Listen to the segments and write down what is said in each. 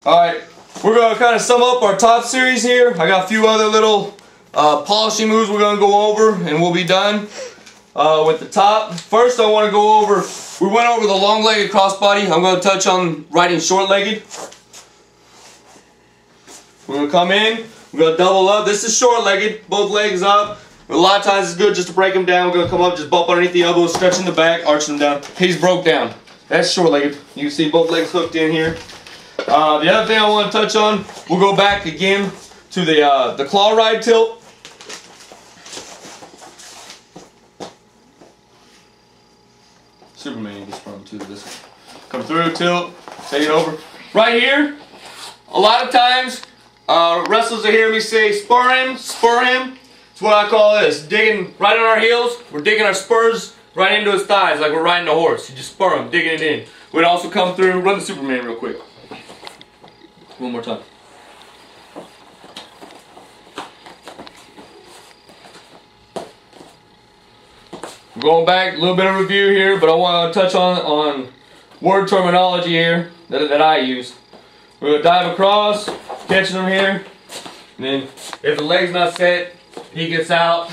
Alright, we're going to kind of sum up our top series here. I got a few other little polishing moves we're going to go over and we'll be done with the top. First I want to go over, we went over the long-legged crossbody. I'm going to touch on riding short-legged. We're going to come in, we're going to double up. This is short-legged, both legs up. A lot of times it's good just to break them down. We're going to come up, just bump underneath the elbows, stretching the back, arching them down. He's broke down. That's short-legged. You can see both legs hooked in here. The other thing I want to touch on, we'll go back again to the claw ride tilt. Superman gets from to this one. Come through, tilt, take it over. Right here, a lot of times wrestlers will hear me say spur him, spur him. It's what I call this, digging right on our heels. We're digging our spurs right into his thighs like we're riding a horse. You just spur him, digging it in. We'd also come through, run the Superman real quick. One more time. I'm going back, a little bit of review here, but I want to touch on word terminology here that I use. We're going to dive across, catching him here, and then if the leg's not set, he gets out.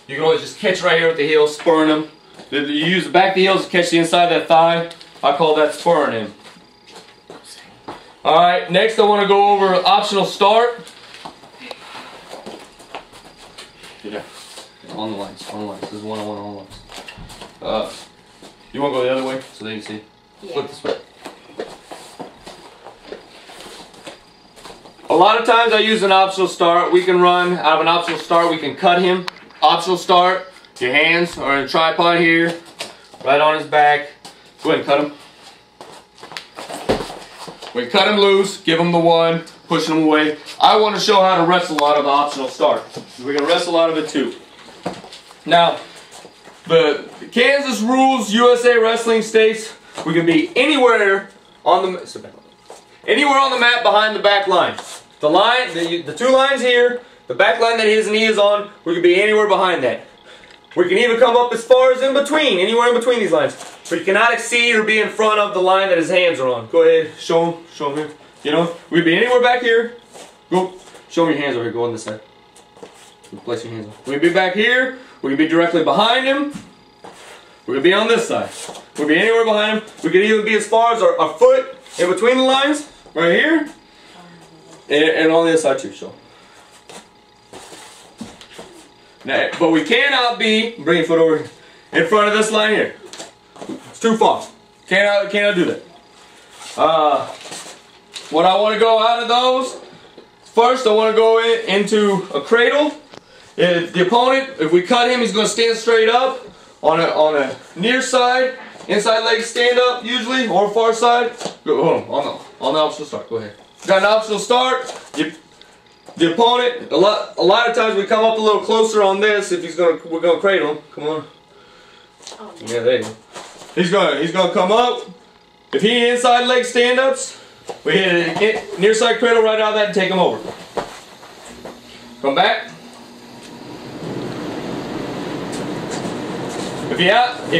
You can always just catch right here with the heel, spurring him. You use the back of the heels to catch the inside of that thigh. I call that spurring him. Alright, next I want to go over optional start. Yeah, on the lines, on the lines. This is one-on-one on the lines. You want to go the other way so they can see? Yeah. Flip this way. A lot of times I use an optional start. We can run out of an optional start. We can cut him. Optional start. Your hands are in a tripod here, right on his back. Go ahead and cut him. We cut him loose, give him the one, pushing him away. I want to show how to wrestle out of the optional start. We can wrestle out of it too. Now, the Kansas rules, USA Wrestling states we can be anywhere on the mat behind the back line. The line, the two lines here, the back line that his knee is on, we can be anywhere behind that. We can even come up as far as in between, anywhere in between these lines. But you cannot exceed or be in front of the line that his hands are on. Go ahead, show him here. You know, we can be anywhere back here. Go, show me your hands over here, go on this side. Place your hands on. We can be back here, we can be directly behind him. We can be on this side. We can be anywhere behind him. We can even be as far as our foot in between the lines, right here. And on the other side too, show. Now, but we cannot be, bring your foot over here, in front of this line here. It's too far. Cannot do that. What I want to go out of those, first I want to go into a cradle. If the opponent, if we cut him, he's going to stand straight up on a near side, inside leg stand up usually, or far side. Go on the optional start. Go ahead. Got an optional start. The opponent, a lot of times we come up a little closer on this if we're gonna cradle him. Come on. Oh, yeah, there you go. He's gonna come up. If he inside leg stand-ups, we hit a near side cradle right out of that and take him over. Come back. If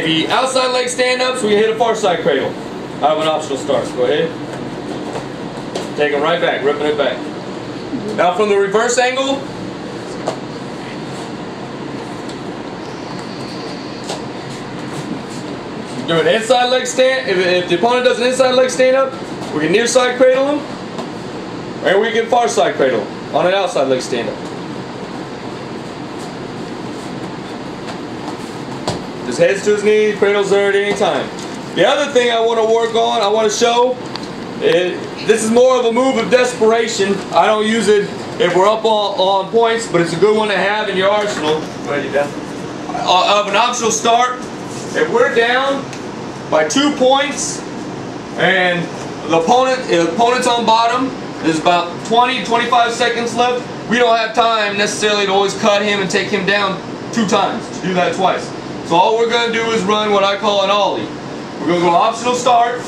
he outside leg stand-ups, we hit a far side cradle out of an optional start. Go ahead. Take him right back, ripping it back. Now from the reverse angle, do an inside leg stand. If the opponent does an inside leg stand up, we can near side cradle him, or we can far side cradle him on an outside leg stand up. Just heads to his knee, cradles there at any time. The other thing I want to work on, I want to show, this is more of a move of desperation. I don't use it if we're up on points, but it's a good one to have in your arsenal. Go ahead, you down. Of an optional start, if we're down by 2 points and the opponent's on bottom, there's about 20-25 seconds left, we don't have time necessarily to always cut him and take him down 2 times, to do that twice. So all we're going to do is run what I call an ollie. We're going to go optional start.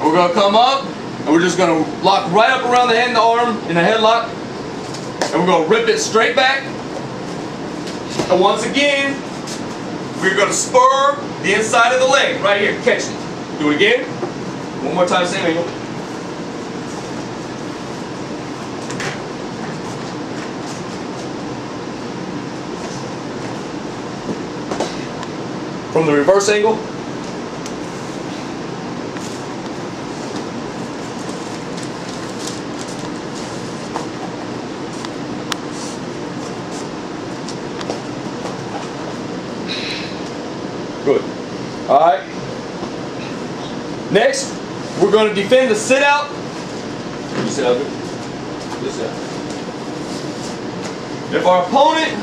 We're going to come up, and we're just going to lock right up around the head and the arm in a headlock. And we're going to rip it straight back. And once again, we're going to spur the inside of the leg right here. Catch it. Do it again. One more time, same angle. from the reverse angle. Good. Alright. Next, we're going to defend the sit out. You sit out, good. This out. If our opponent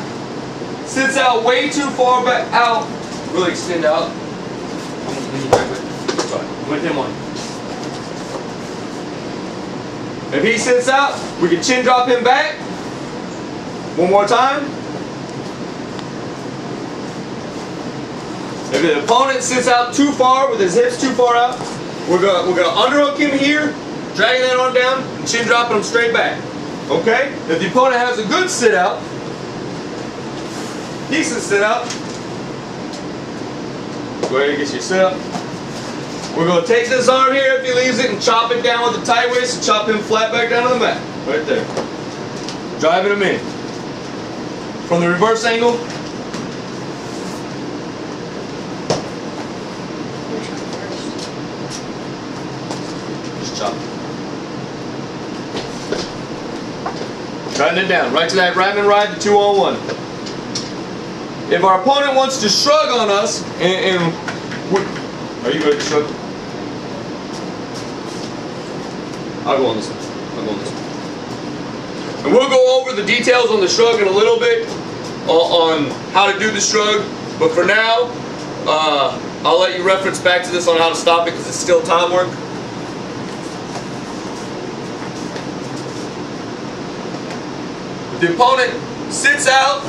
sits out way too far back out, really extend out. Sorry, with him on. If he sits out, we can chin drop him back. One more time. If the opponent sits out too far with his hips too far out, we're gonna underhook him here, dragging that arm down, and chin dropping him straight back. Okay? If the opponent has a good sit out, decent sit out, go ahead and get your sit up. We're going to take this arm here if he leaves it and chop it down with a tight waist and chop him flat back down to the mat. Right there. Driving him in. From the reverse angle. Just chop. Driving it down. Right to that Ratman ride, the 2-on-1. If our opponent wants to shrug on us, are you ready to shrug? I'll go on this one. I'll go on this one. And we'll go over the details on the shrug in a little bit, on how to do the shrug. But for now, I'll let you reference back to this on how to stop it because it's still time work. If the opponent sits out,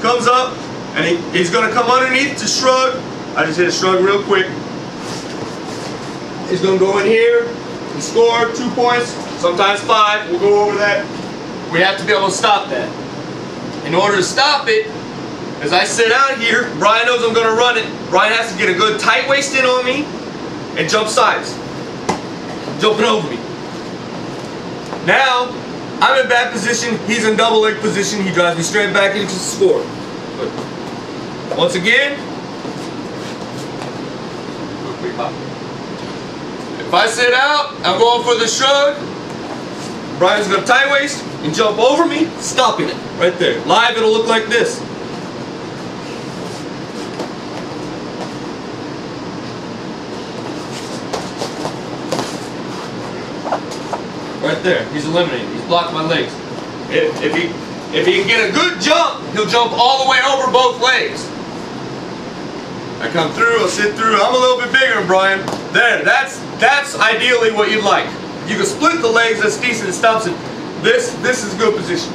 comes up, and he's going to come underneath to shrug. I just hit a shrug real quick. He's going to go in here and score 2 points, sometimes 5. We'll go over that. We have to be able to stop that. In order to stop it, as I sit out here, Brian knows I'm going to run it. Brian has to get a good tight waist in on me and jump sides. Jumping over me. Now, I'm in bad position, he's in double leg position, he drives me straight back into the score. Good. Once again, if I sit out, I'm going for the shrug, Brian's going to tight waist and jump over me, stopping it right there. Live, it'll look like this. Right there, he's eliminated. He's blocked my legs. If he can get a good jump, he'll jump all the way over both legs. I come through, I'll sit through. I'm a little bit bigger than Brian. There, that's ideally what you'd like. You can split the legs, that's decent, it stops it. This is a good position.